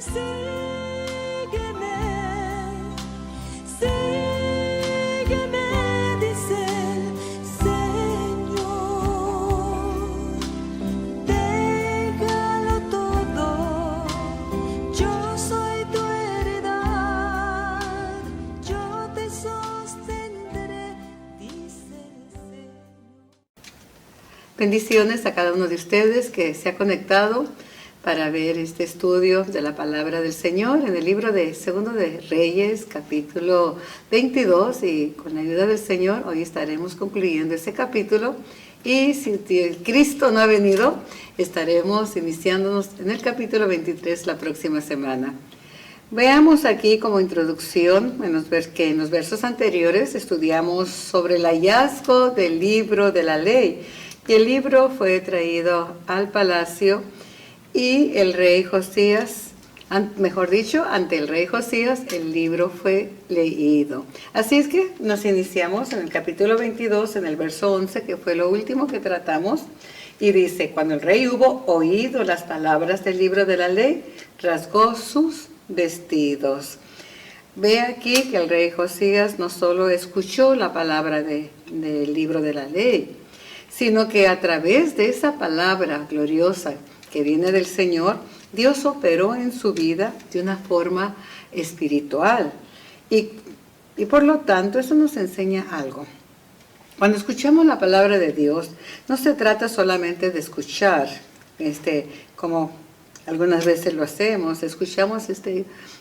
Sígueme, sígueme, dice el Señor. Déjalo todo, yo soy tu heredad, yo te sostendré, dice el Señor. Bendiciones a cada uno de ustedes que se ha conectado para ver este estudio de la palabra del Señor en el libro de Segundo de Reyes, capítulo 22, y con la ayuda del Señor hoy estaremos concluyendo ese capítulo, y si el Cristo no ha venido, estaremos iniciándonos en el capítulo 23 la próxima semana. Veamos aquí como introducción que en los versos anteriores estudiamos sobre el hallazgo del libro de la ley, y el libro fue traído al palacio y el rey Josías, mejor dicho, ante el rey Josías, el libro fue leído. Así es que nos iniciamos en el capítulo 22, en el verso 11, que fue lo último que tratamos, y dice: cuando el rey hubo oído las palabras del libro de la ley, rasgó sus vestidos. Ve aquí que el rey Josías no solo escuchó la palabra del libro de la ley, sino que a través de esa palabra gloriosa que viene del Señor, Dios operó en su vida de una forma espiritual. Y por lo tanto, eso nos enseña algo. Cuando escuchamos la palabra de Dios, no se trata solamente de escuchar, como algunas veces lo hacemos. ¿Escuchaste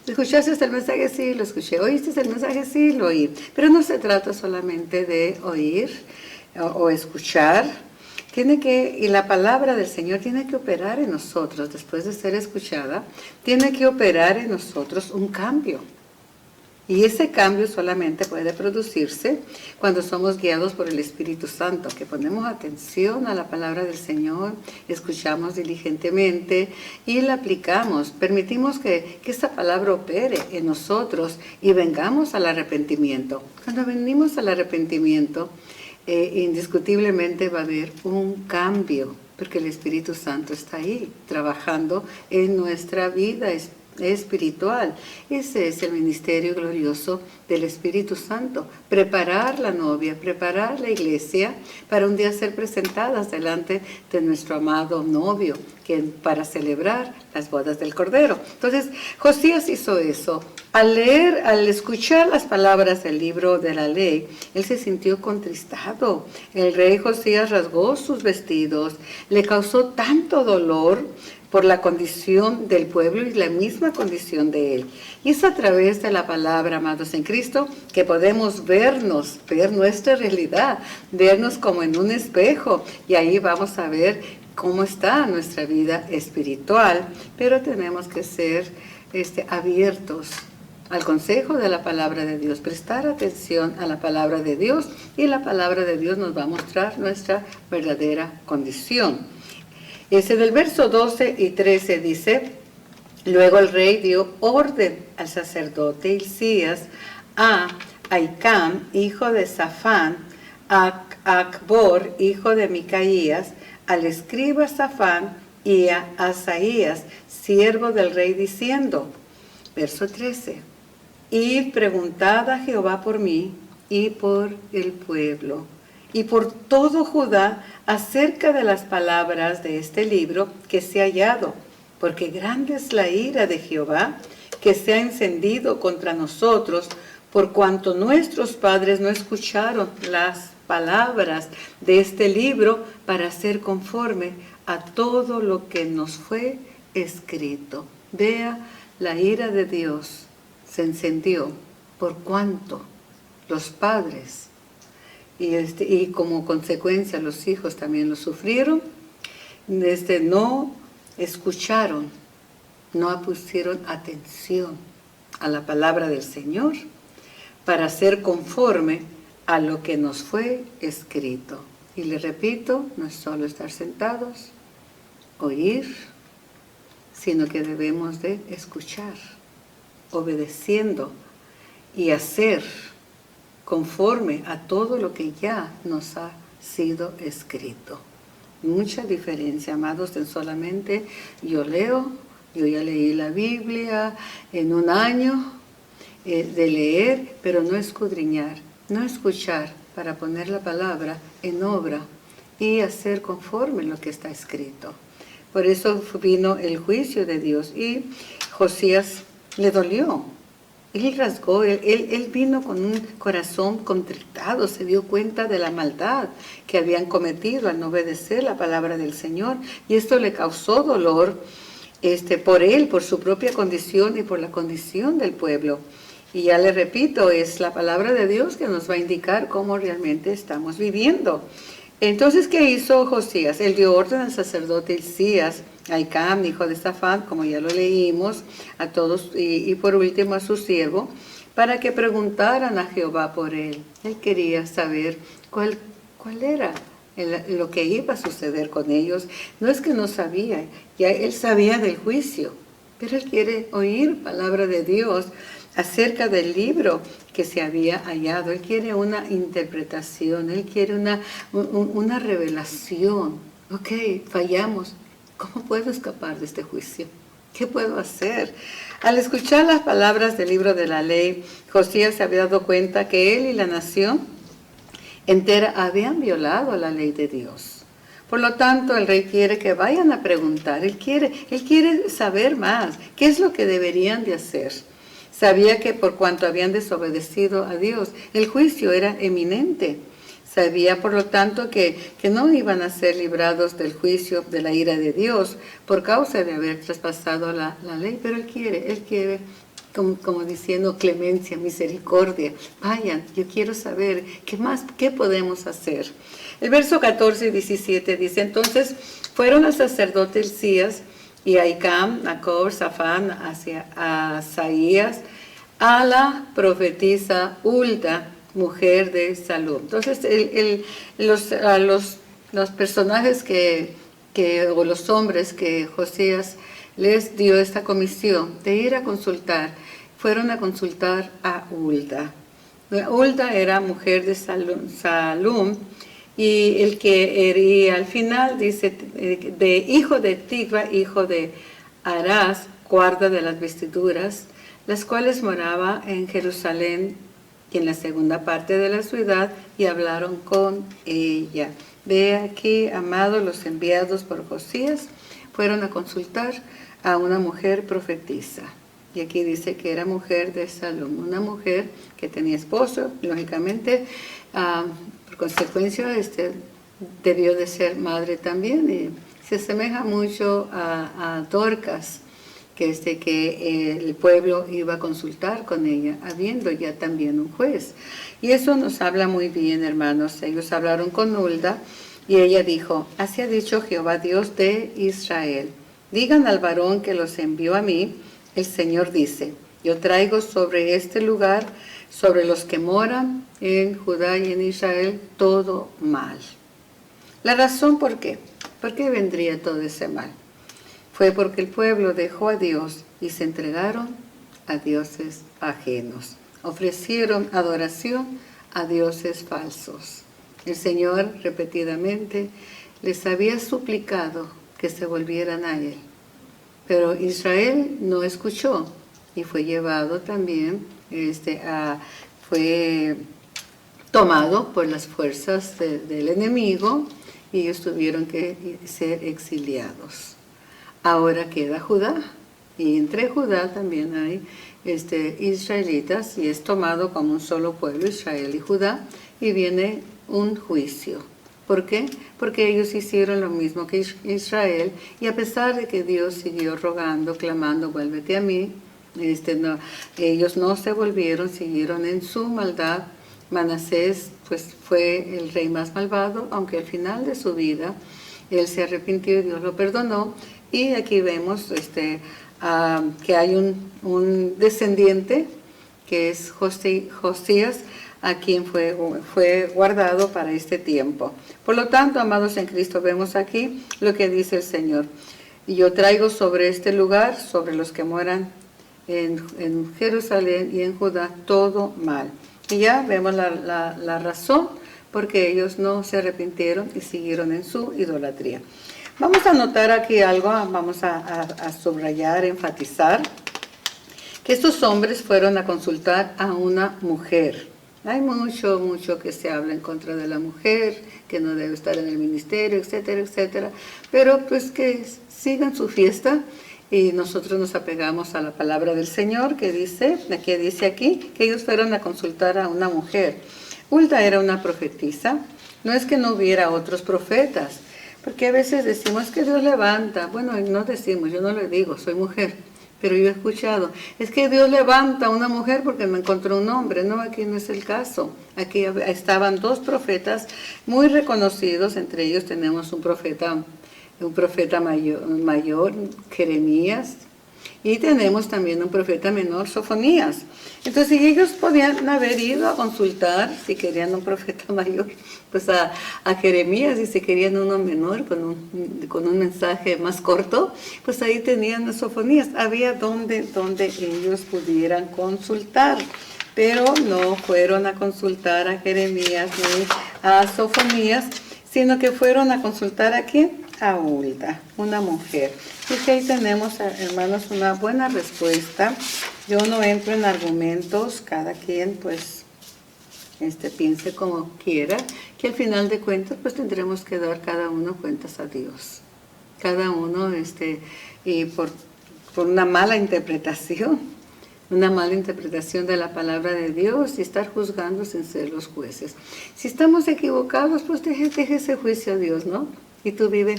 el mensaje? Sí, lo escuché. ¿Oíste el mensaje? Sí, lo oí. Pero no se trata solamente de oír o escuchar. Y la palabra del Señor tiene que operar en nosotros, después de ser escuchada, tiene que operar en nosotros un cambio. Y ese cambio solamente puede producirse cuando somos guiados por el Espíritu Santo, que ponemos atención a la palabra del Señor, escuchamos diligentemente y la aplicamos. Permitimos que esa palabra opere en nosotros y vengamos al arrepentimiento. Cuando venimos al arrepentimiento, indiscutiblemente va a haber un cambio, porque el Espíritu Santo está ahí, trabajando en nuestra vida espiritual. Ese es el ministerio glorioso del Espíritu Santo: preparar la novia, preparar la iglesia para un día ser presentadas delante de nuestro amado novio, para celebrar las bodas del Cordero. Entonces, Josías hizo eso. Al escuchar las palabras del libro de la ley, él se sintió contristado. El rey Josías rasgó sus vestidos, le causó tanto dolor por la condición del pueblo y la misma condición de él. Y es a través de la palabra, amados en Cristo, que podemos ver nuestra realidad, vernos como en un espejo, y ahí vamos a ver cómo está nuestra vida espiritual. Pero tenemos que ser abiertos al consejo de la palabra de Dios, prestar atención a la palabra de Dios, y la palabra de Dios nos va a mostrar nuestra verdadera condición. Del verso 12 y 13 dice: luego el rey dio orden al sacerdote Hilcías, a Ahicam, hijo de Safán, a Acbor, hijo de Micaías, al escriba Safán, y a Asaías, siervo del rey, diciendo, verso 13: id, preguntad a Jehová por mí y por el pueblo y por todo Judá acerca de las palabras de este libro que se ha hallado, porque grande es la ira de Jehová que se ha encendido contra nosotros, por cuanto nuestros padres no escucharon las palabras de este libro para hacer conforme a todo lo que nos fue escrito. Vea, la ira de Dios se encendió por cuanto los padres y como consecuencia los hijos también lo sufrieron, no escucharon, no pusieron atención a la palabra del Señor para ser conforme a lo que nos fue escrito. Y le repito, no es solo estar sentados, oír, sino que debemos de escuchar, obedeciendo y hacer conforme a todo lo que ya nos ha sido escrito. Mucha diferencia, amados, en solamente yo leo Yo ya leí la Biblia en un año de leer, pero no escudriñar, no escuchar para poner la palabra en obra y hacer conforme lo que está escrito. Por eso vino el juicio de Dios y Josías le dolió. Él rasgó, él vino con un corazón contritado, se dio cuenta de la maldad que habían cometido al no obedecer la palabra del Señor, y esto le causó dolor por él, por su propia condición y por la condición del pueblo. Y ya le repito, es la palabra de Dios que nos va a indicar cómo realmente estamos viviendo. Entonces, ¿qué hizo Josías? Él dio orden al sacerdote Hilcías, a Ahicam, hijo de Safán, como ya lo leímos, a todos, y por último a su siervo, para que preguntaran a Jehová por él. Él quería saber cuál era lo que iba a suceder con ellos. No es que no sabía, ya él sabía del juicio, pero él quiere oír palabra de Dios acerca del libro que se había hallado. Él quiere una interpretación, él quiere una revelación. Ok, fallamos. ¿Cómo puedo escapar de este juicio? ¿Qué puedo hacer? Al escuchar las palabras del libro de la ley, Josías se había dado cuenta que él y la nación entera habían violado la ley de Dios. Por lo tanto, el rey quiere que vayan a preguntar. Él quiere saber más. ¿Qué es lo que deberían de hacer? Sabía que por cuanto habían desobedecido a Dios, el juicio era eminente. Sabía, por lo tanto, que no iban a ser librados del juicio, de la ira de Dios, por causa de haber traspasado la ley. Pero él quiere, como diciendo, clemencia, misericordia. Vayan, yo quiero saber qué podemos hacer. El verso 14 y 17 dice, entonces fueron al sacerdote Hilcías y a Ahicam, Acor, Safán, hacia Asaías, a la profetisa Hulda, mujer de Salum. Entonces, los personajes o los hombres que Josías les dio esta comisión de ir a consultar, fueron a consultar a Hulda. Hulda era mujer de Salum, y el que hería al final dice, de hijo de Tigba, hijo de Arás, guarda de las vestiduras, las cuales moraba en Jerusalén y en la segunda parte de la ciudad, y hablaron con ella. Ve aquí, amados, los enviados por Josías fueron a consultar a una mujer profetisa. Y aquí dice que era mujer de Salum, una mujer que tenía esposo, lógicamente, por consecuencia, debió de ser madre también, y se asemeja mucho a Dorcas, que el pueblo iba a consultar con ella, habiendo ya también un juez. Y eso nos habla muy bien, hermanos. Ellos hablaron con Hulda, y ella dijo, así ha dicho Jehová Dios de Israel, digan al varón que los envió a mí, el Señor dice, yo traigo sobre este lugar, sobre los que moran en Judá y en Israel, todo mal. La razón por qué vendría todo ese mal, fue porque el pueblo dejó a Dios y se entregaron a dioses ajenos. Ofrecieron adoración a dioses falsos. El Señor repetidamente les había suplicado que se volvieran a Él. Pero Israel no escuchó y fue llevado también, fue tomado por las fuerzas del enemigo, y ellos tuvieron que ser exiliados. Ahora queda Judá, y entre Judá también hay israelitas, y es tomado como un solo pueblo, Israel y Judá, y viene un juicio. ¿Por qué? Porque ellos hicieron lo mismo que Israel, y a pesar de que Dios siguió rogando, clamando, vuélvete a mí, ellos no se volvieron, siguieron en su maldad. Manasés pues fue el rey más malvado, aunque al final de su vida él se arrepintió y Dios lo perdonó. Y aquí vemos que hay un descendiente que es Josías, a quien fue guardado para este tiempo. Por lo tanto, amados en Cristo, vemos aquí lo que dice el Señor. Y yo traigo sobre este lugar, sobre los que moran en Jerusalén y en Judá, todo mal. Y ya vemos la razón porque ellos no se arrepintieron y siguieron en su idolatría. Vamos a anotar aquí algo, vamos a subrayar, enfatizar, que estos hombres fueron a consultar a una mujer. Hay mucho que se habla en contra de la mujer, que no debe estar en el ministerio, etcétera, etcétera. Pero pues que sigan su fiesta y nosotros nos apegamos a la palabra del Señor que dice aquí, que ellos fueron a consultar a una mujer. Hulda era una profetisa, no es que no hubiera otros profetas, porque a veces decimos que Dios levanta, bueno, no decimos, yo no le digo, soy mujer. Pero yo he escuchado, es que Dios levanta a una mujer porque me encontró un hombre. No, aquí no es el caso. Aquí estaban dos profetas muy reconocidos, entre ellos tenemos un profeta mayor, Jeremías, y tenemos también un profeta menor, Sofonías. Entonces ellos podían haber ido a consultar, si querían un profeta mayor, pues a Jeremías, y si querían uno menor, con un mensaje más corto, pues ahí tenían a Sofonías. Había donde ellos pudieran consultar, pero no fueron a consultar a Jeremías ni a Sofonías, sino que fueron a consultar a ¿quién? A Hulda, una mujer. Y que ahí tenemos, hermanos, una buena respuesta. Yo no entro en argumentos, cada quien pues piense como quiera, que al final de cuentas pues tendremos que dar cada uno cuentas a Dios. Cada uno y por una mala interpretación de la palabra de Dios y estar juzgando sin ser los jueces. Si estamos equivocados, pues deje ese juicio a Dios, ¿no? Y tú vive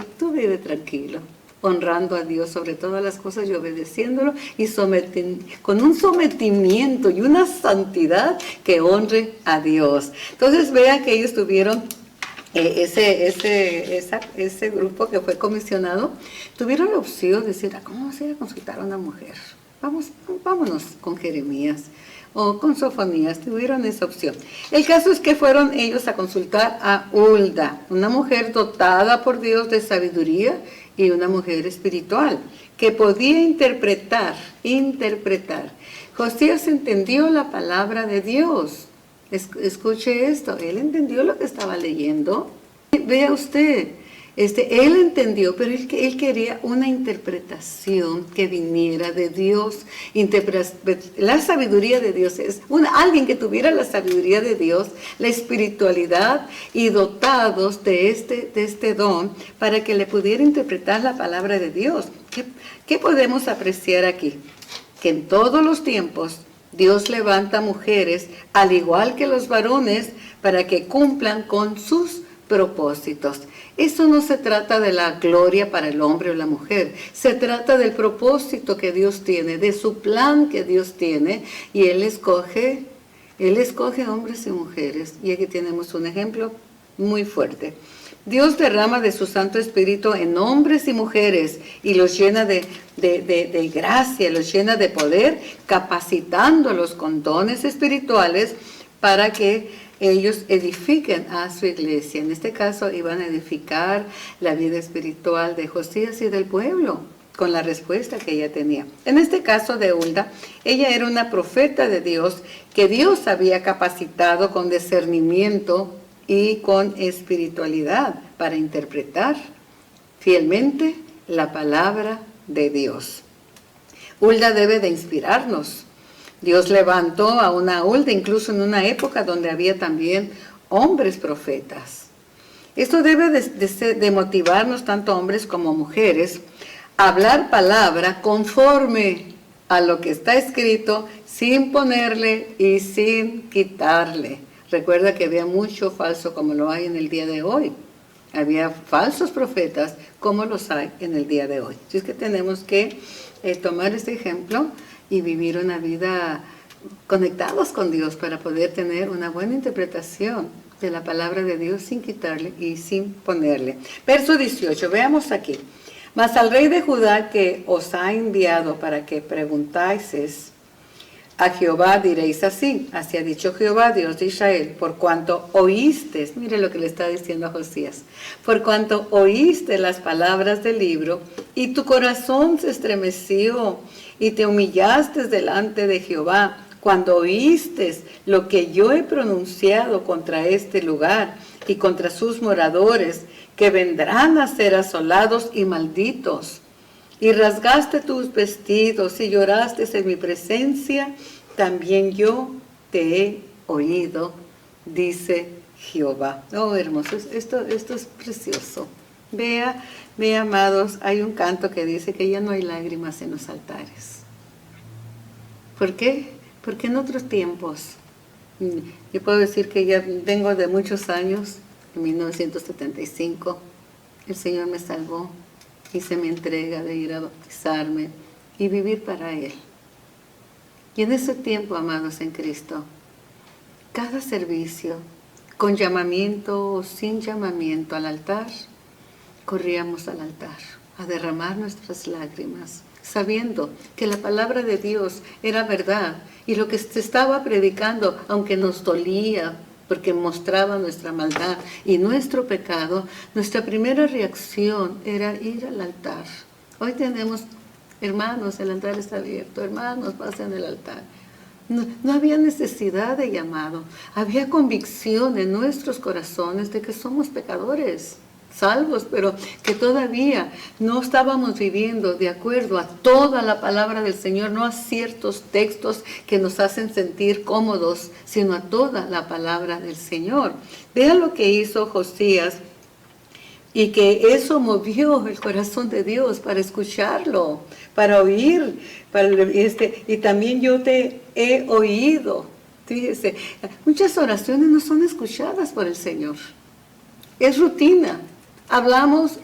tranquilo, honrando a Dios sobre todas las cosas y obedeciéndolo y con un sometimiento y una santidad que honre a Dios. Entonces vea que ellos tuvieron ese grupo que fue comisionado, tuvieron la opción de decir, ¿cómo vamos a ir a consultar a una mujer? Vámonos con Jeremías o con Sofonías, tuvieron esa opción. El caso es que fueron ellos a consultar a Hulda, una mujer dotada por Dios de sabiduría y una mujer espiritual, que podía interpretar. Josías entendió la palabra de Dios. Escuche esto, él entendió lo que estaba leyendo. Vea usted, él entendió, pero él quería una interpretación que viniera de Dios. La sabiduría de Dios es alguien que tuviera la sabiduría de Dios, la espiritualidad y dotados de este don para que le pudiera interpretar la palabra de Dios. ¿Qué podemos apreciar aquí? Que en todos los tiempos Dios levanta mujeres, al igual que los varones, para que cumplan con sus propósitos. Eso no se trata de la gloria para el hombre o la mujer, se trata del propósito que Dios tiene, de su plan que Dios tiene, y Él escoge hombres y mujeres. Y aquí tenemos un ejemplo muy fuerte. Dios derrama de su Santo Espíritu en hombres y mujeres y los llena de gracia, los llena de poder, capacitándolos con dones espirituales para que ellos edifiquen a su iglesia. En este caso iban a edificar la vida espiritual de Josías y del pueblo, con la respuesta que ella tenía. En este caso de Hulda, ella era una profeta de Dios que Dios había capacitado con discernimiento y con espiritualidad para interpretar fielmente la palabra de Dios. Hulda debe de inspirarnos. Dios levantó a una Hulda incluso en una época donde había también hombres profetas. Esto debe de motivarnos, tanto hombres como mujeres, a hablar palabra conforme a lo que está escrito, sin ponerle y sin quitarle. Recuerda que había mucho falso como lo hay en el día de hoy. Había falsos profetas como los hay en el día de hoy. Así es que tenemos que tomar este ejemplo y vivir una vida conectados con Dios para poder tener una buena interpretación de la palabra de Dios sin quitarle y sin ponerle. Verso 18, veamos aquí. Mas al rey de Judá que os ha enviado para que preguntáis a Jehová diréis así ha dicho Jehová, Dios de Israel, por cuanto oíste, mire lo que le está diciendo a Josías, por cuanto oíste las palabras del libro y tu corazón se estremeció y te humillaste delante de Jehová, cuando oíste lo que yo he pronunciado contra este lugar y contra sus moradores, que vendrán a ser asolados y malditos. Y rasgaste tus vestidos y lloraste en mi presencia, también yo te he oído, dice Jehová. Oh, hermosos, esto es precioso. Vea, amados, hay un canto que dice que ya no hay lágrimas en los altares. ¿Por qué? Porque en otros tiempos, yo puedo decir que ya vengo de muchos años, en 1975, el Señor me salvó y se me entrega de ir a bautizarme y vivir para Él. Y en ese tiempo, amados en Cristo, cada servicio, con llamamiento o sin llamamiento al altar, corríamos al altar a derramar nuestras lágrimas, sabiendo que la palabra de Dios era verdad y lo que se estaba predicando, aunque nos dolía, porque mostraba nuestra maldad y nuestro pecado, nuestra primera reacción era ir al altar. Hoy tenemos, hermanos, el altar está abierto, hermanos, pasen el altar. No había necesidad de llamado, había convicción en nuestros corazones de que somos pecadores, salvos, pero que todavía no estábamos viviendo de acuerdo a toda la palabra del Señor, no a ciertos textos que nos hacen sentir cómodos, sino a toda la palabra del Señor. Vean lo que hizo Josías y que eso movió el corazón de Dios para escucharlo, para oír, y también yo te he oído. Fíjese, muchas oraciones no son escuchadas por el Señor. Es rutina. Hablamos,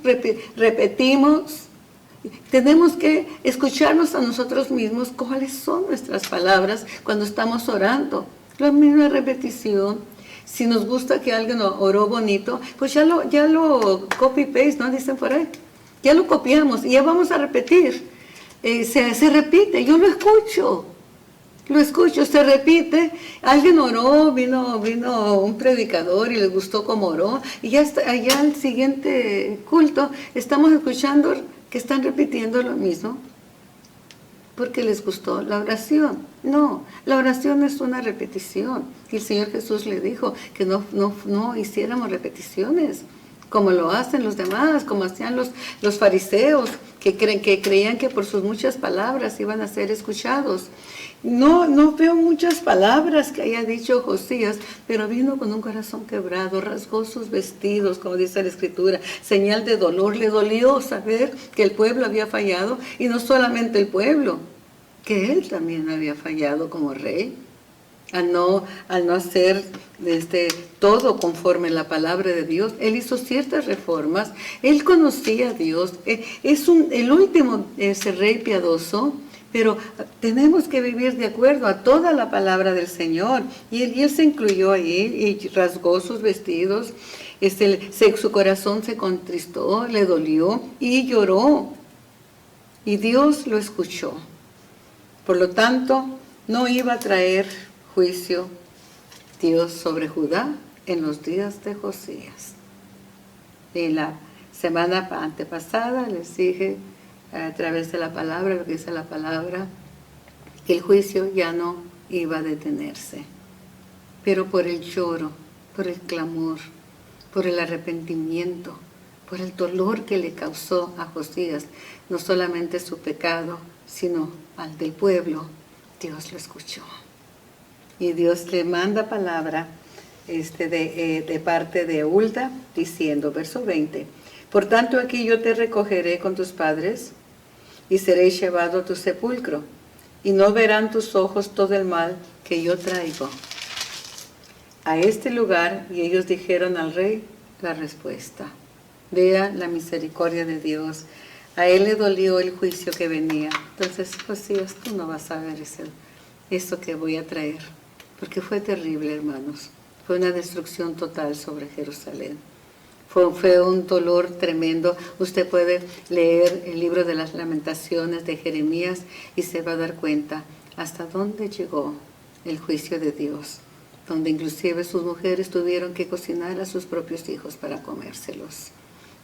repetimos. Tenemos que escucharnos a nosotros mismos cuáles son nuestras palabras cuando estamos orando. La misma repetición. Si nos gusta que alguien oró bonito, pues ya lo copy-paste, ¿no? Dicen por ahí. Ya lo copiamos y ya vamos a repetir. Se repite, yo lo escucho, se repite. Alguien oró, vino un predicador y les gustó cómo oró, y ya está, allá al siguiente culto estamos escuchando que están repitiendo lo mismo porque les gustó la oración. No, la oración es una repetición. Y el Señor Jesús le dijo que no hiciéramos repeticiones como lo hacen los demás, como hacían los fariseos, que creían que por sus muchas palabras iban a ser escuchados. No veo muchas palabras que haya dicho Josías, pero vino con un corazón quebrado, rasgó sus vestidos, como dice la Escritura, señal de dolor. Le dolió saber que el pueblo había fallado, y no solamente el pueblo, que él también había fallado como rey. Al no hacer todo conforme a la palabra de Dios. Él hizo ciertas reformas, él conocía a Dios, el último rey piadoso, pero tenemos que vivir de acuerdo a toda la palabra del Señor. Y él se incluyó ahí y rasgó sus vestidos, su corazón se contristó, le dolió y lloró. Y Dios lo escuchó. Por lo tanto, no iba a traer juicio Dios sobre Judá en los días de Josías. Y la semana antepasada les dije a través de la palabra, lo que dice la palabra, que el juicio ya no iba a detenerse. Pero por el lloro, por el clamor, por el arrepentimiento, por el dolor que le causó a Josías, no solamente su pecado, sino al del pueblo, Dios lo escuchó. Y Dios le manda palabra de parte de Hulda, diciendo, verso 20, por tanto aquí yo te recogeré con tus padres, y seréis llevado a tu sepulcro, y no verán tus ojos todo el mal que yo traigo a este lugar. Y ellos dijeron al rey la respuesta. Vea la misericordia de Dios. A él le dolió el juicio que venía. Entonces, Josías, tú no vas a ver eso que voy a traer. Porque fue terrible, hermanos. Fue una destrucción total sobre Jerusalén. Fue un dolor tremendo. Usted puede leer el libro de las Lamentaciones de Jeremías y se va a dar cuenta hasta dónde llegó el juicio de Dios, donde inclusive sus mujeres tuvieron que cocinar a sus propios hijos para comérselos.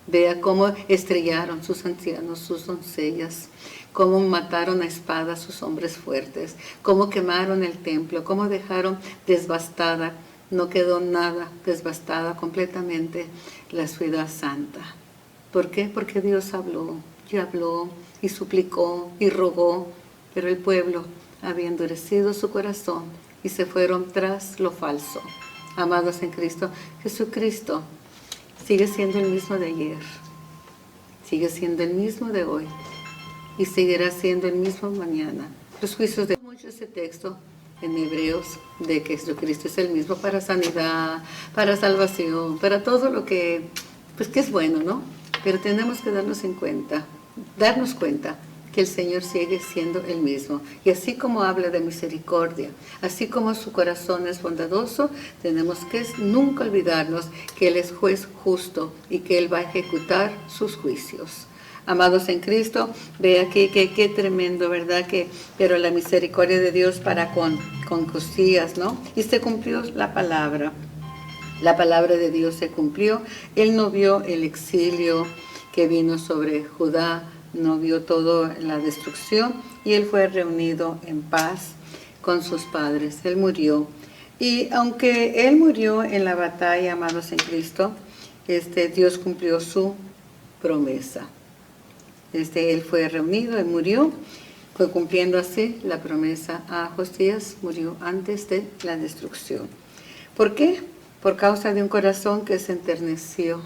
Vea cómo estrellaron sus ancianos, sus doncellas, cómo mataron a espada a sus hombres fuertes, cómo quemaron el templo, cómo dejaron devastada no quedó nada, devastada completamente la ciudad santa. ¿Por qué? Porque Dios habló y habló y suplicó y rogó, pero el pueblo había endurecido su corazón y se fueron tras lo falso. Amados en Cristo, Jesucristo sigue siendo el mismo de ayer, sigue siendo el mismo de hoy y seguirá siendo el mismo mañana. Los juicios de mucho ese texto en Hebreos de que Jesucristo es el mismo para sanidad, para salvación, para todo lo que, pues que es bueno, ¿no? Pero tenemos que darnos cuenta que el Señor sigue siendo el mismo. Y así como habla de misericordia, así como su corazón es bondadoso, tenemos que nunca olvidarnos que Él es juez justo y que Él va a ejecutar sus juicios. Amados en Cristo, ve aquí que qué tremendo, ¿verdad? Pero la misericordia de Dios para con Josías, ¿no? Y se cumplió la palabra. La palabra de Dios se cumplió. Él no vio el exilio que vino sobre Judá, no vio toda la destrucción, y él fue reunido en paz con sus padres. Él murió. Y aunque él murió en la batalla, amados en Cristo, Dios cumplió su promesa. Él fue reunido, él murió, fue cumpliendo así la promesa a Josías, murió antes de la destrucción. ¿Por qué? Por causa de un corazón que se enterneció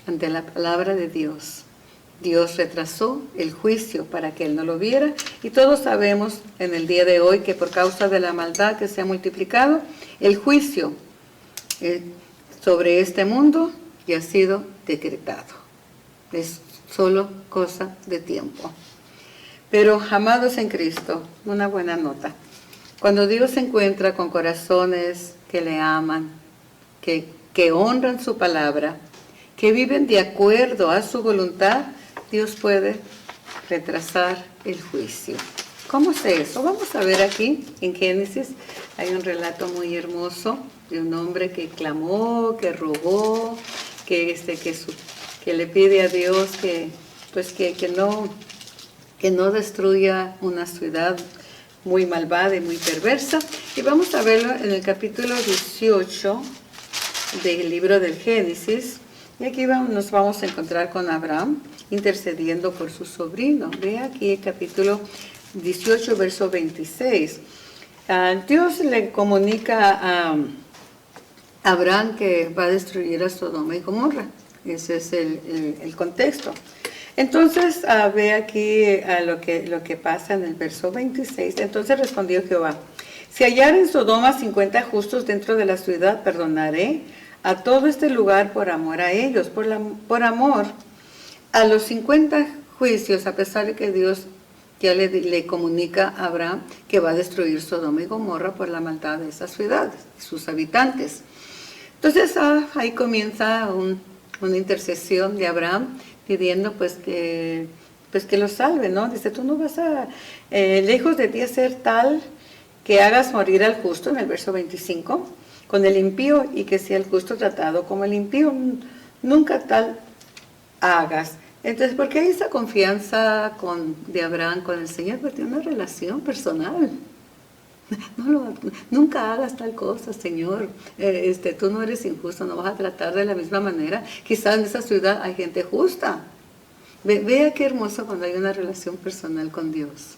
ante la palabra de Dios. Dios retrasó el juicio para que él no lo viera, y todos sabemos en el día de hoy que por causa de la maldad que se ha multiplicado, el juicio sobre este mundo ya ha sido decretado. Es solo cosa de tiempo. Pero, amados en Cristo, una buena nota. Cuando Dios se encuentra con corazones que le aman, que honran su palabra, que viven de acuerdo a su voluntad, Dios puede retrasar el juicio. ¿Cómo es eso? Vamos a ver aquí en Génesis. Hay un relato muy hermoso de un hombre que clamó, que rogó, que le pide a Dios que no destruya una ciudad muy malvada y muy perversa. Y vamos a verlo en el capítulo 18 del libro del Génesis. Y aquí nos vamos a encontrar con Abraham intercediendo por su sobrino. Ve aquí el capítulo 18, verso 26. Dios le comunica a Abraham que va a destruir a Sodoma y Gomorra. Ese es el contexto. Entonces, ve aquí lo que pasa en el verso 26. Entonces respondió Jehová: si hallaren en Sodoma 50 justos dentro de la ciudad, perdonaré a todo este lugar por amor a ellos, por amor a los 50 juicios, a pesar de que Dios ya le comunica a Abraham que va a destruir Sodoma y Gomorra por la maldad de esas ciudades, sus habitantes. Entonces ahí comienza una intercesión de Abraham pidiendo que lo salve, ¿no? Dice, tú no vas a, lejos de ti hacer tal que hagas morir al justo, en el verso 25, con el impío, y que sea el justo tratado como el impío, nunca tal hagas. Entonces, ¿por qué hay esa confianza de Abraham con el Señor? Porque tiene una relación personal. Nunca hagas tal cosa, Señor. Tú no eres injusto, no vas a tratar de la misma manera. Quizás en esa ciudad hay gente justa. Vea qué hermoso cuando hay una relación personal con Dios.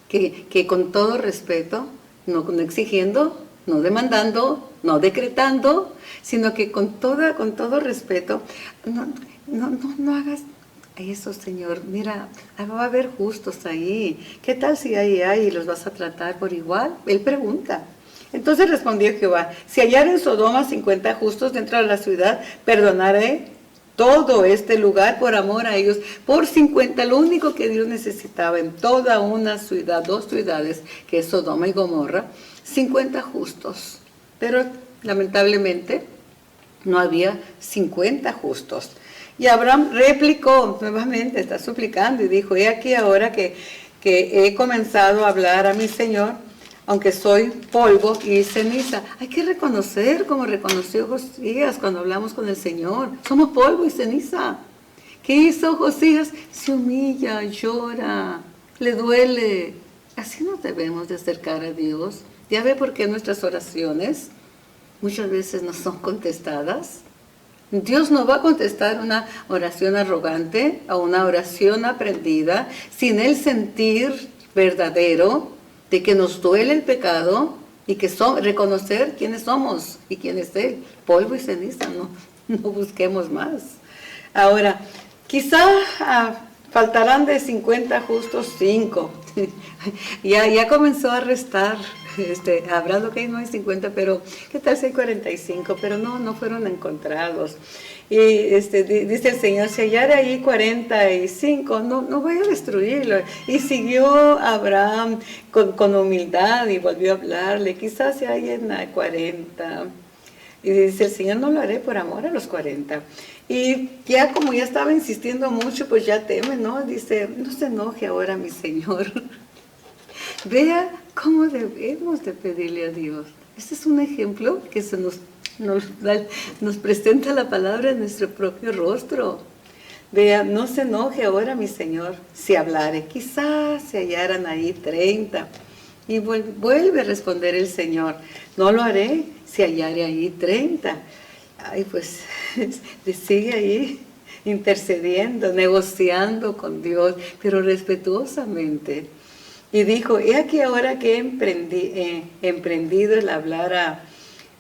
Que con todo respeto, no exigiendo, no demandando, no decretando, sino que con todo respeto, no hagas eso, Señor. Mira, va a haber justos ahí. ¿Qué tal si hay y los vas a tratar por igual? Él pregunta. Entonces respondió Jehová: si hallar en Sodoma 50 justos dentro de la ciudad, perdonaré todo este lugar por amor a ellos. Por 50, lo único que Dios necesitaba en toda una ciudad, 2 ciudades, que es Sodoma y Gomorra, 50 justos. Pero lamentablemente no había 50 justos. Y Abraham replicó nuevamente, está suplicando, y dijo: he aquí ahora que he comenzado a hablar a mi Señor, aunque soy polvo y ceniza. Hay que reconocer, como reconoció Josías cuando hablamos con el Señor: somos polvo y ceniza. ¿Qué hizo Josías? Se humilla, llora, le duele. Así nos debemos de acercar a Dios. Ya ve por qué nuestras oraciones muchas veces no son contestadas. Dios no va a contestar una oración arrogante o una oración aprendida sin el sentir verdadero de que nos duele el pecado y que reconocer quiénes somos y quién es Él. Polvo y ceniza, no busquemos más. Ahora, quizá faltarán de 50 justos 5. ya comenzó a restar. Hablando que no hay 50, pero ¿qué tal si hay 45? Pero no fueron encontrados. Y dice el Señor, si hallara ahí 45, no voy a destruirlo. Y siguió Abraham con humildad y volvió a hablarle, quizás si hay en 40. Y dice el Señor, no lo haré por amor a los 40. Y ya como ya estaba insistiendo mucho, pues ya teme, ¿no? Dice, no se enoje ahora mi Señor. Vea cómo debemos de pedirle a Dios. Este es un ejemplo que nos presenta la palabra en nuestro propio rostro. Vea, no se enoje ahora mi Señor si hablare. Quizás se hallaran ahí 30. Y vuelve a responder el Señor, no lo haré si hallare ahí 30. Ay, pues sigue ahí intercediendo, negociando con Dios, pero respetuosamente. Y dijo, he aquí ahora que he emprendido el hablar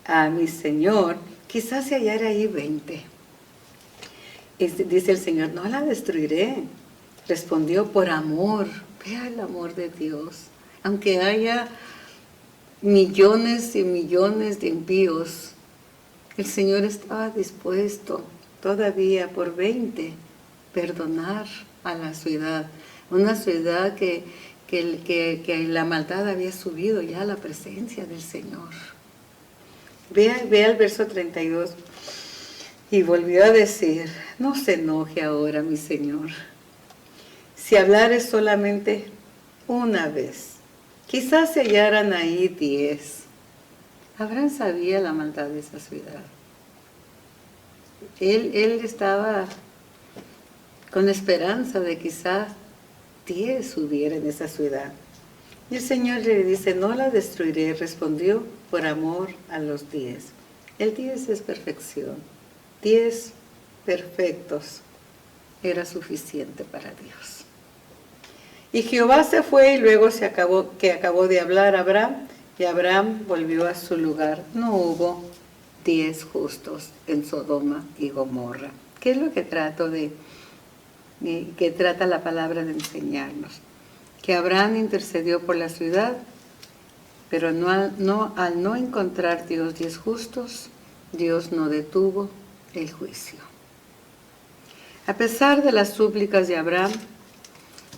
a mi Señor, quizás se hallara ahí 20. Dice el Señor, no la destruiré. Respondió, por amor. Vea el amor de Dios. Aunque haya millones y millones de impíos, el Señor estaba dispuesto todavía por 20 perdonar a la ciudad. Una ciudad que la maldad había subido ya a la presencia del Señor. Vea el verso 32. Y volvió a decir, no se enoje ahora mi Señor. Si hablares solamente una vez, quizás se hallaran ahí 10. Abraham sabía la maldad de esa ciudad. Él estaba con esperanza de quizás 10 hubiera en esa ciudad. Y el Señor le dice, no la destruiré, respondió, por amor a los 10. El 10 es perfección. 10 perfectos era suficiente para Dios. Y Jehová se fue y luego acabó de hablar a Abraham, y Abraham volvió a su lugar. No hubo 10 justos en Sodoma y Gomorra. ¿Qué es lo que que trata la palabra de enseñarnos? Que Abraham intercedió por la ciudad, pero al no encontrar Dios 10 justos, Dios no detuvo el juicio. A pesar de las súplicas de Abraham,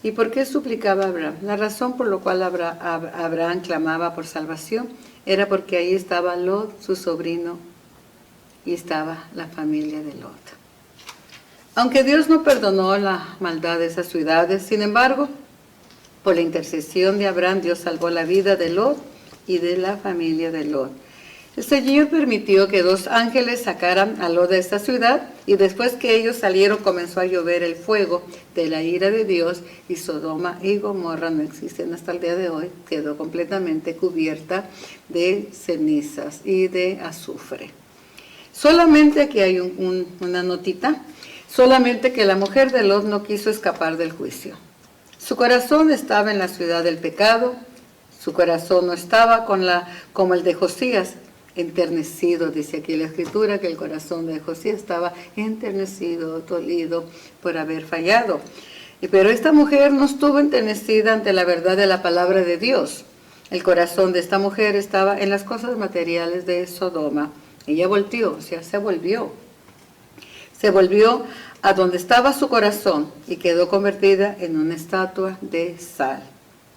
¿y por qué suplicaba Abraham? La razón por la cual Abraham clamaba por salvación era porque ahí estaba Lot, su sobrino, y estaba la familia de Lot. Aunque Dios no perdonó la maldad de esas ciudades, sin embargo, por la intercesión de Abraham, Dios salvó la vida de Lot y de la familia de Lot. El Señor permitió que 2 ángeles sacaran a Lot de esta ciudad, y después que ellos salieron comenzó a llover el fuego de la ira de Dios, y Sodoma y Gomorra no existen hasta el día de hoy, quedó completamente cubierta de cenizas y de azufre. Solamente aquí hay una notita, solamente que la mujer de Lot no quiso escapar del juicio. Su corazón estaba en la ciudad del pecado, su corazón no estaba como el de Josías, enternecido, dice aquí la Escritura, que el corazón de Josías estaba enternecido, dolido por haber fallado. Pero esta mujer no estuvo enternecida ante la verdad de la palabra de Dios. El corazón de esta mujer estaba en las cosas materiales de Sodoma. Ella volteó, o sea, se volvió a donde estaba su corazón y quedó convertida en una estatua de sal.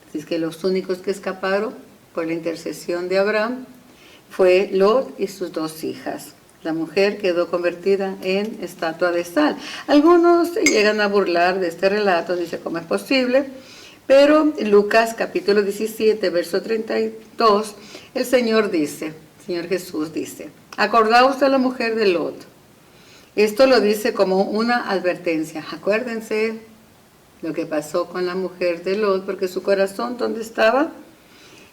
Así es que los únicos que escaparon por la intercesión de Abraham fue Lot y sus 2 hijas. La mujer quedó convertida en estatua de sal. Algunos se llegan a burlar de este relato, dice, ¿cómo es posible? Pero en Lucas capítulo 17, verso 32, el Señor Jesús dice, acordaos de la mujer de Lot. Esto lo dice como una advertencia. Acuérdense lo que pasó con la mujer de Lot, porque su corazón, ¿dónde estaba?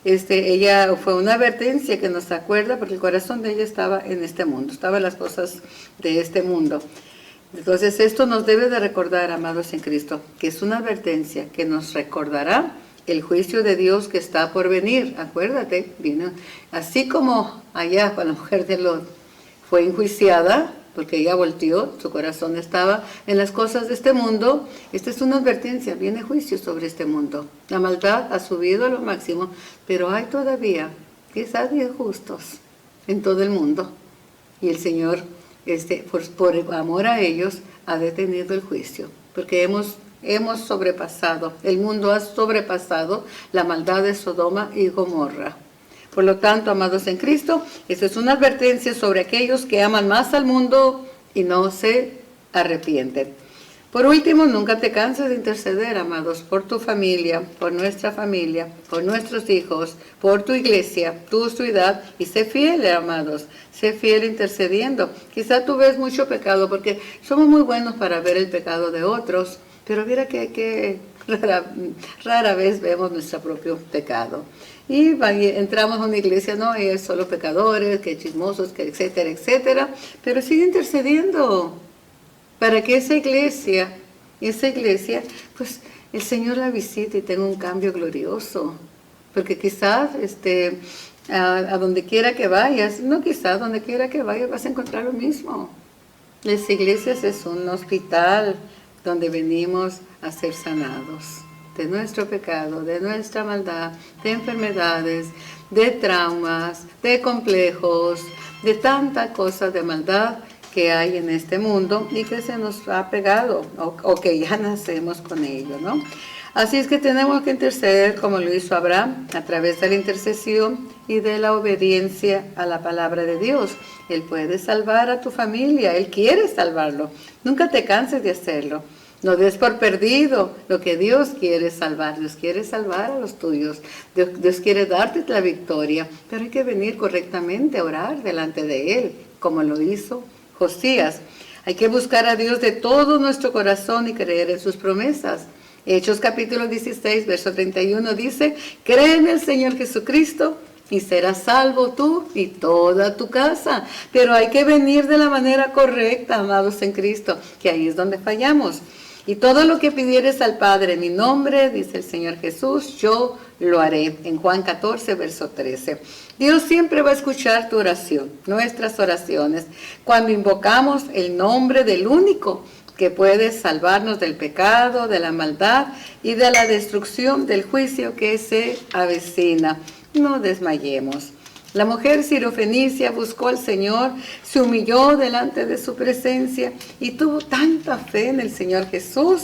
ella fue una advertencia que nos acuerda, porque el corazón de ella estaba en este mundo, estaba en las cosas de este mundo. Entonces esto nos debe de recordar, amados en Cristo, que es una advertencia que nos recordará el juicio de Dios que está por venir. Acuérdate, viene, así como allá cuando la mujer de Lot fue enjuiciada, porque ella volteó, su corazón estaba en las cosas de este mundo. Esta es una advertencia, viene juicio sobre este mundo. La maldad ha subido a lo máximo, pero hay todavía quizás 10 justos en todo el mundo. Y el Señor, por amor a ellos, ha detenido el juicio, porque hemos sobrepasado, el mundo ha sobrepasado la maldad de Sodoma y Gomorra. Por lo tanto, amados en Cristo, esta es una advertencia sobre aquellos que aman más al mundo y no se arrepienten. Por último, nunca te canses de interceder, amados, por tu familia, por nuestra familia, por nuestros hijos, por tu iglesia, tu ciudad, y sé fiel, amados, sé fiel intercediendo. Quizá tú ves mucho pecado, porque somos muy buenos para ver el pecado de otros, pero mira que rara vez vemos nuestro propio pecado. Y entramos a una iglesia, no, es solo pecadores, que chismosos, que etcétera, etcétera, pero sigue intercediendo para que esa iglesia, pues el Señor la visite y tenga un cambio glorioso. Porque quizás a donde quiera que vayas, no quizás, donde quiera que vayas vas a encontrar lo mismo. Las iglesias es un hospital donde venimos a ser sanados de nuestro pecado, de nuestra maldad, de enfermedades, de traumas, de complejos, de tanta cosa de maldad que hay en este mundo y que se nos ha pegado o que ya nacemos con ello, ¿no? Así es que tenemos que interceder como lo hizo Abraham a través de la intercesión y de la obediencia a la palabra de Dios. Él puede salvar a tu familia, Él quiere salvarlo. Nunca te canses de hacerlo. No des por perdido lo que Dios quiere salvar. Dios quiere salvar a los tuyos. Dios quiere darte la victoria, pero hay que venir correctamente a orar delante de Él, como lo hizo Josías. Hay que buscar a Dios de todo nuestro corazón y creer en sus promesas. Hechos capítulo 16, verso 31 dice, cree en el Señor Jesucristo y serás salvo tú y toda tu casa. Pero hay que venir de la manera correcta, amados en Cristo, que ahí es donde fallamos. Y todo lo que pidieres al Padre en mi nombre, dice el Señor Jesús, yo lo haré. En Juan 14, verso 13. Dios siempre va a escuchar tu oración, nuestras oraciones, cuando invocamos el nombre del único que puede salvarnos del pecado, de la maldad y de la destrucción del juicio que se avecina. No desmayemos. La mujer sirofenicia buscó al Señor, se humilló delante de su presencia y tuvo tanta fe en el Señor Jesús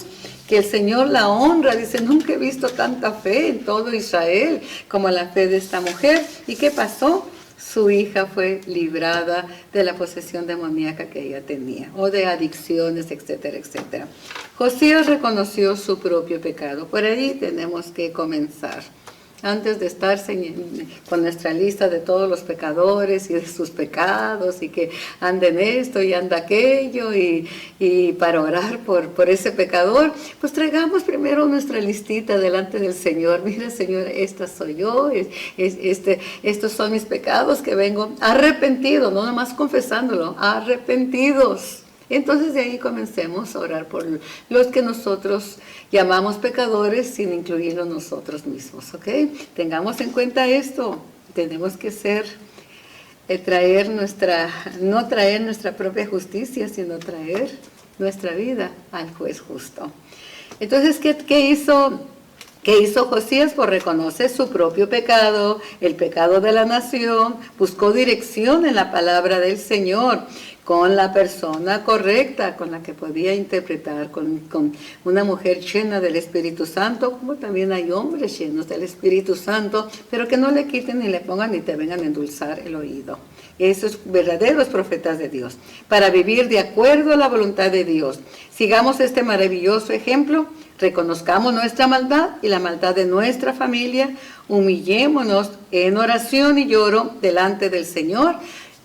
que el Señor la honra. Dice, nunca he visto tanta fe en todo Israel como la fe de esta mujer. ¿Y qué pasó? Su hija fue librada de la posesión demoníaca que ella tenía, o de adicciones, etcétera, etcétera. Josías reconoció su propio pecado. Por ahí tenemos que comenzar. Antes de estar con nuestra lista de todos los pecadores y de sus pecados y que anden esto y anda aquello y para orar por ese pecador, pues traigamos primero nuestra listita delante del Señor. Mira, Señor, esta soy yo, estos son mis pecados que vengo arrepentido, no nomás confesándolo, arrepentidos. Entonces de ahí comencemos a orar por los que nosotros llamamos pecadores sin incluirlos nosotros mismos, ¿ok? Tengamos en cuenta esto, tenemos que no traer nuestra propia justicia, sino traer nuestra vida al juez justo. Entonces, ¿qué hizo Josías? Pues reconoce su propio pecado, el pecado de la nación, buscó dirección en la palabra del Señor, con la persona correcta, con la que podía interpretar, con una mujer llena del Espíritu Santo, como también hay hombres llenos del Espíritu Santo, pero que no le quiten ni le pongan ni te vengan a endulzar el oído. Esos verdaderos profetas de Dios, para vivir de acuerdo a la voluntad de Dios. Sigamos este maravilloso ejemplo, reconozcamos nuestra maldad y la maldad de nuestra familia, humillémonos en oración y lloro delante del Señor,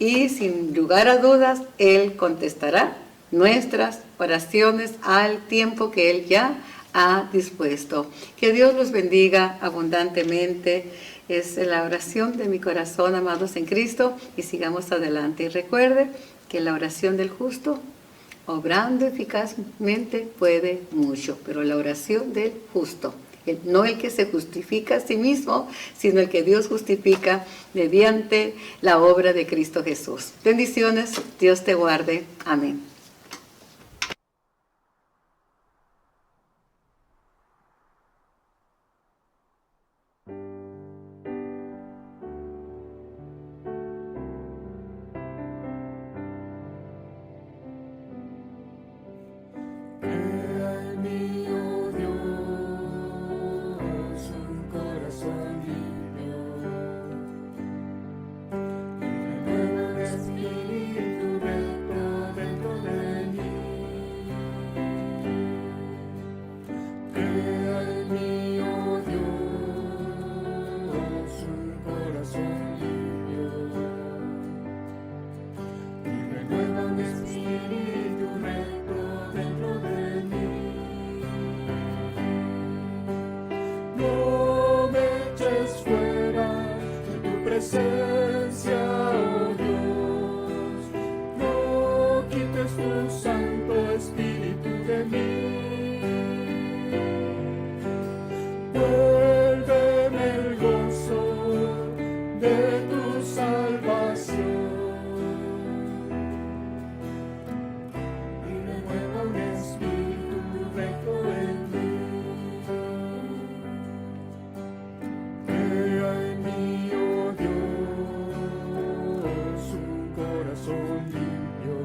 y sin lugar a dudas, Él contestará nuestras oraciones al tiempo que Él ya ha dispuesto. Que Dios los bendiga abundantemente. Es la oración de mi corazón, amados en Cristo, y sigamos adelante. Y recuerde que la oración del justo, obrando eficazmente, puede mucho, pero la oración del justo, no el que se justifica a sí mismo, sino el que Dios justifica mediante la obra de Cristo Jesús. Bendiciones, Dios te guarde. Amén. Crea en mí, oh Dios, un corazón limpio, y renueva un espíritu recto dentro de mí. Crea en mí, oh Dios, un corazón limpio, y renueva un espíritu recto dentro de mí. No me eches fuera de tu presencia, oh Dios. No quites tu Santo Espíritu de mí. Vuélveme el gozo de tu salvación. Y renueva un espíritu recto en mí. Crea en mí, oh Dios, un corazón limpio,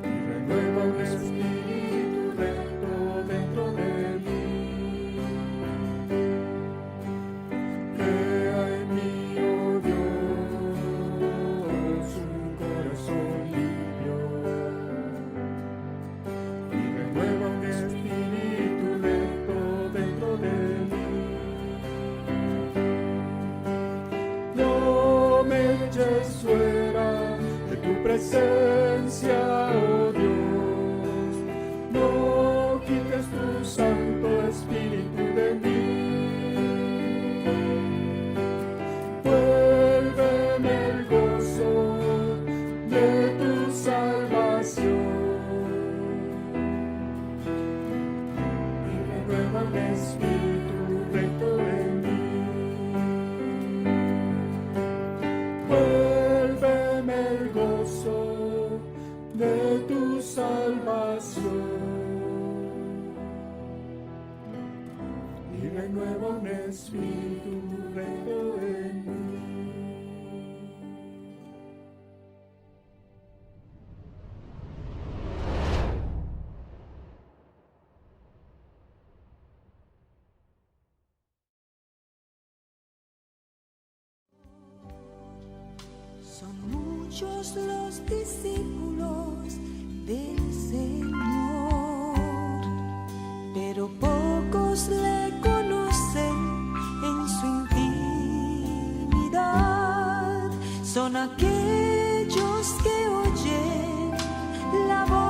y renueva un espíritu recto dentro de mí. Crea en mí, oh Dios, un corazón limpio, y renueva un espíritu recto dentro de mí. No me eches fuera de tu presencia, oh Dios. No quites tu Santo Espíritu de mí. Vuélveme el gozo de tu salvación. Y renueva un espíritu recto en mí. Vuélveme el gozo de tu salvación. Y renueva un espíritu recto en mí. Son muchos los discípulos del Señor, pero pocos le conocen en su intimidad. Son aquellos que oyen la voz